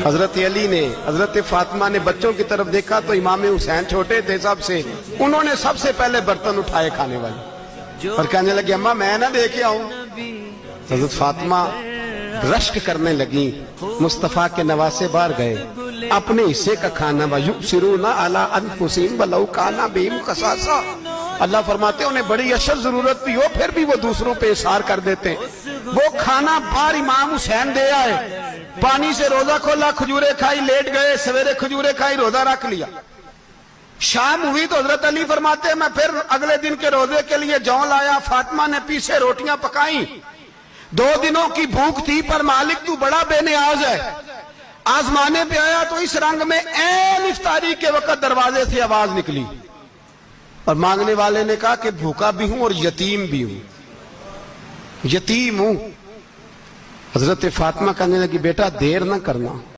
हजरत अली ने, हजरत फातिमा ने बच्चों की तरफ देखा तो इमाम हुसैन छोटे थे सबसे, उन्होंने सबसे पहले बर्तन उठाए खाने वाले और कहने लगे अम्मा मैं ना दे के आऊं। हजरत फातिमा रश्क करने लगी। मुस्तफा के नवासे बाहर गए, अपने हिस्से का खाना युबसिरूना अला अनफुसिहिम वलौ काना बिहिम खसासा। अल्लाह फरमाते उन्हें बड़ी अशद जरूरत भी हो फिर भी वो दूसरों पे इशार कर देते हैं। वो खाना बाहर इमाम हुसैन दे आए, पानी से रोजा खोला, खजूरे खाई, लेट गए, सवेरे खजूरे खाई, रोजा रख लिया। शाम हुई तो हजरत अली फरमाते मैं फिर अगले दिन के रोजे के लिए जौ लाया, फातिमा ने पीछे रोटियां पकाई। 2 दिनों की भूख थी पर मालिक तू बड़ा बेनियाज है। आजमाने पे आया तो इस रंग में ऐन इफ्तारी के वक्त दरवाजे से आवाज निकली और मांगने वाले ने कहा कि भूखा भी हूं और यतीम भी हूं, यतीम हूं। हजरत फातिमा कहने लगी बेटा देर ना करना,